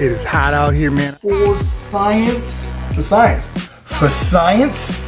It is hot out here, man. For science? For science. For science?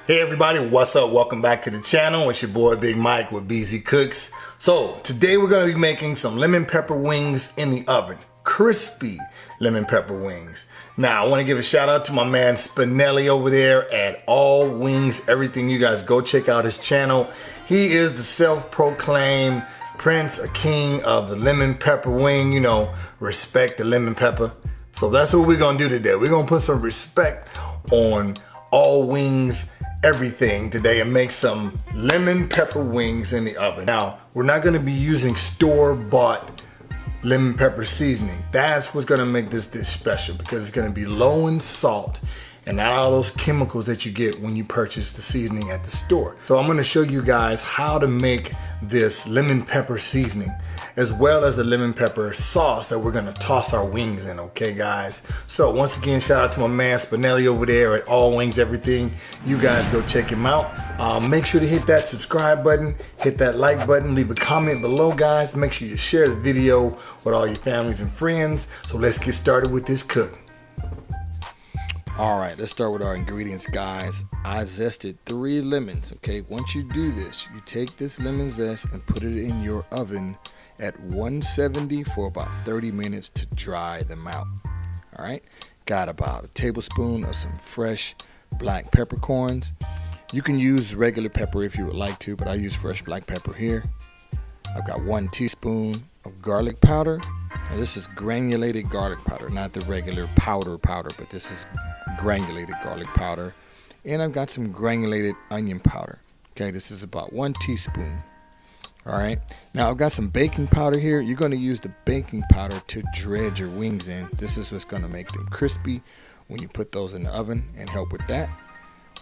Hey everybody, what's up? Welcome back to the channel. It's your boy Big Mike with BZ Cooks. So today we're going to be making some lemon pepper wings in the oven. Crispy lemon pepper wings. Now I want to give a shout out to my man Spinelli over there at All Wings Everything. You guys go check out his channel. He is the self-proclaimed prince, a king of the lemon pepper wing. You know, respect the lemon pepper. So that's what we're going to do today. We're going to put some respect on All Wings Everything today and make some lemon pepper wings in the oven. Now, we're not going to be using store-bought lemon pepper seasoning. That's what's going to make this dish special, because it's going to be low in salt and not all those chemicals that you get when you purchase the seasoning at the store. So I'm going to show you guys how to make this lemon pepper seasoning, as well as the lemon pepper sauce that we're going to toss our wings in, okay guys? So once again, shout out to my man Spinelli over there at All Wings Everything. You guys go check him out. Make sure to hit that subscribe button, hit that like button, leave a comment below, guys. Make sure you share the video with all your families and friends. So let's get started with this cook. All right, let's start with our ingredients, guys. I zested 3 lemons, okay? Once you do this, you take this lemon zest and put it in your oven at 170 for about 30 minutes to dry them out. All right, got about a tablespoon of some fresh black peppercorns. You can use regular pepper if you would like to, but I use fresh black pepper here. I've got 1 teaspoon of garlic powder. Now this is granulated garlic powder, not the regular powder, but this is granulated garlic powder. And I've got some granulated onion powder. Okay, this is about 1 teaspoon. All right, now I've got some baking powder here. You're going to use the baking powder to dredge your wings in. This is what's going to make them crispy when you put those in the oven and help with that.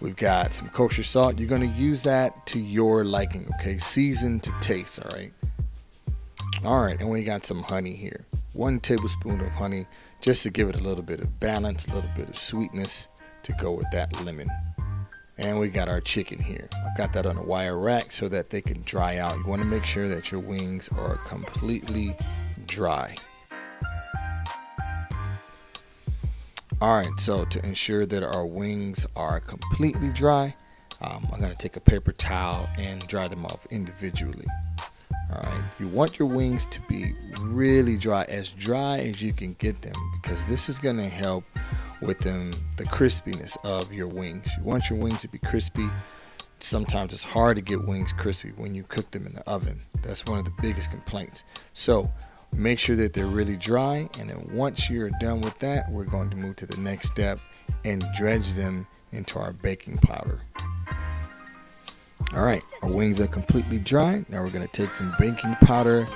We've got some kosher salt. You're going to use that to your liking, okay? Season to taste, all right? All right, and we got some honey here. 1 tablespoon of honey, just to give it a little bit of balance, a little bit of sweetness to go with that lemon. And we got our chicken here. I've got that on a wire rack so that they can dry out. You want to make sure that your wings are completely dry. All right, so to ensure that our wings are completely dry, I'm going to take a paper towel and dry them off individually. All right, you want your wings to be really dry as you can get them, because this is going to help with the crispiness of your wings. You want your wings to be crispy. Sometimes it's hard to get wings crispy when you cook them in the oven. That's one of the biggest complaints. So make sure that they're really dry, and then once you're done with that, we're going to move to the next step and dredge them into our baking powder. All right, our wings are completely dry. Now we're going to take some baking powder,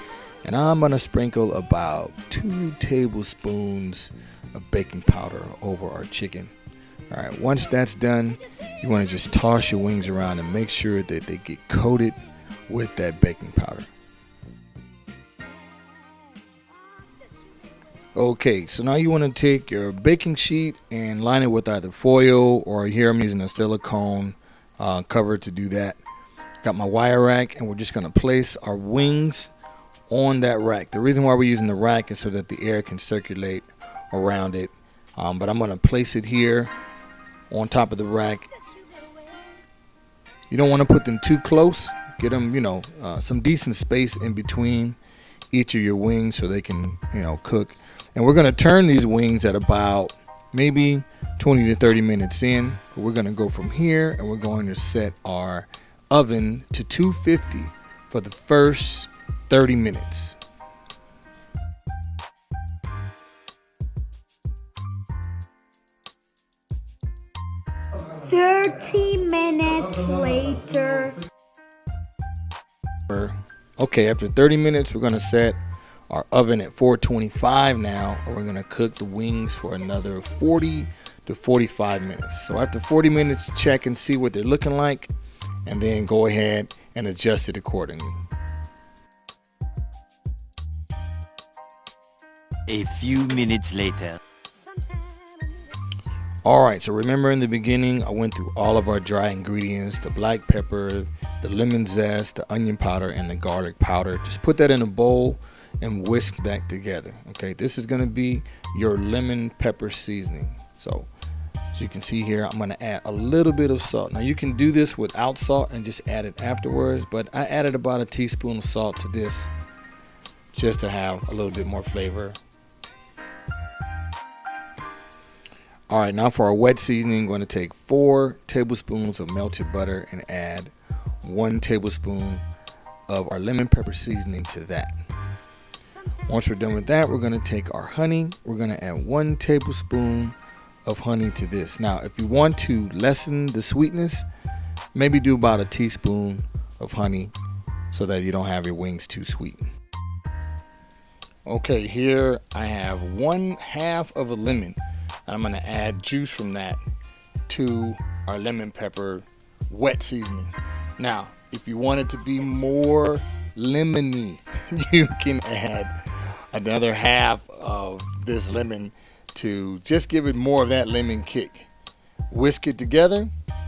and I'm going to sprinkle about 2 tablespoons of baking powder over our chicken. All right, once that's done, you want to just toss your wings around and make sure that they get coated with that baking powder. Okay, so now you want to take your baking sheet and line it with either foil, or here I'm using a silicone cover to do that. Got my wire rack, and we're just going to place our wings on that rack. The reason why we're using the rack is so that the air can circulate around it, but I'm going to place it here on top of the rack. You don't want to put them too close. Get them, some decent space in between each of your wings so they can, cook. And we're going to turn these wings at about maybe 20 to 30 minutes in. We're going to go from here, and we're going to set our oven to 250 for the first 30 minutes. Minutes later. Okay, after 30 minutes, we're going to set our oven at 425 now, and we're going to cook the wings for another 40 to 45 minutes. So after 40 minutes, check and see what they're looking like, and then go ahead and adjust it accordingly. A few minutes later. All right, so remember in the beginning, I went through all of our dry ingredients, the black pepper, the lemon zest, the onion powder, and the garlic powder. Just put that in a bowl and whisk that together. Okay, this is gonna be your lemon pepper seasoning. So as you can see here, I'm gonna add a little bit of salt. Now you can do this without salt and just add it afterwards, but I added about a teaspoon of salt to this just to have a little bit more flavor. All right, now for our wet seasoning, I'm going to take 4 tablespoons of melted butter and add 1 tablespoon of our lemon pepper seasoning to that. Once we're done with that, we're going to take our honey. We're going to add 1 tablespoon of honey to this. Now, if you want to lessen the sweetness, maybe do about a teaspoon of honey so that you don't have your wings too sweet. Okay, here I have 1/2 of a lemon. I'm going to add juice from that to our lemon pepper wet seasoning. Now, if you want it to be more lemony, you can add another 1/2 of this lemon to just give it more of that lemon kick. Whisk it together,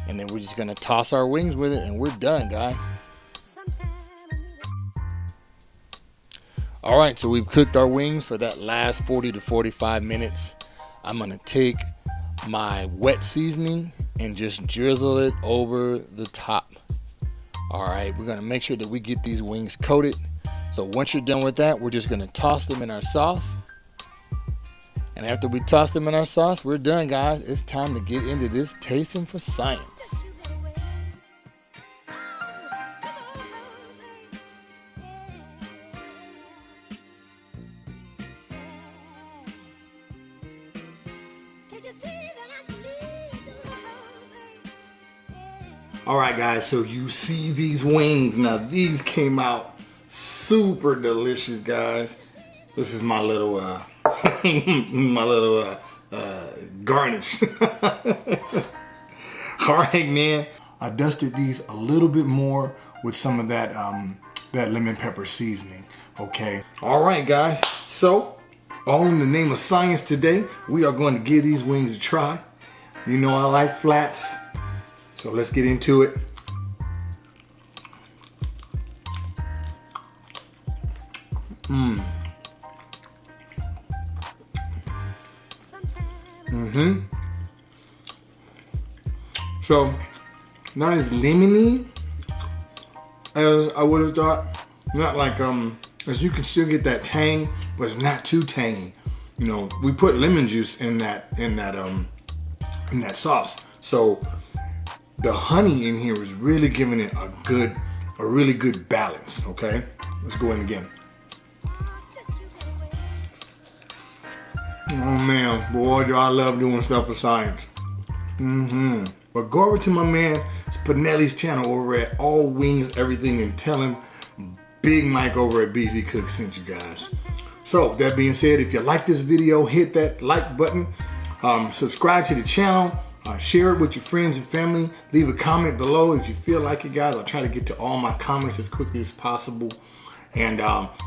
and then we're just going to toss our wings with it, and we're done, guys. All right, so we've cooked our wings for that last 40 to 45 minutes. I'm gonna take my wet seasoning and just drizzle it over the top. All right, we're gonna make sure that we get these wings coated. So once you're done with that, we're just gonna toss them in our sauce. And after we toss them in our sauce, we're done, guys. It's time to get into this tasting for science. All right, guys, so you see these wings. Now, these came out super delicious, guys. This is my little, garnish. All right, man. I dusted these a little bit more with some of that, that lemon pepper seasoning, okay? All right, guys, so all in the name of science today, we are going to give these wings a try. You know I like flats. So let's get into it. So not as lemony as I would have thought. Not like as you can still get that tang, but it's not too tangy. You know, we put lemon juice in that sauce. So the honey in here is really giving it a really good balance, okay? Let's go in again. Oh man, boy, do I love doing stuff for science. But go over to my man Spinelli's channel over at All Wings Everything and tell him Big Mike over at BZ Cooks sent you guys. So that being said, if you like this video, hit that like button, subscribe to the channel. Share it with your friends and family. Leave a comment below if you feel like it, guys. I'll try to get to all my comments as quickly as possible. And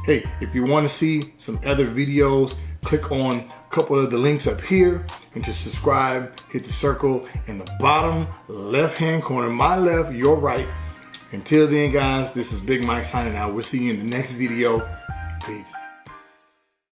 hey, if you want to see some other videos, click on a couple of the links up here. And to subscribe, hit the circle in the bottom left-hand corner. My left, your right. Until then, guys, this is Big Mike signing out. We'll see you in the next video. Peace.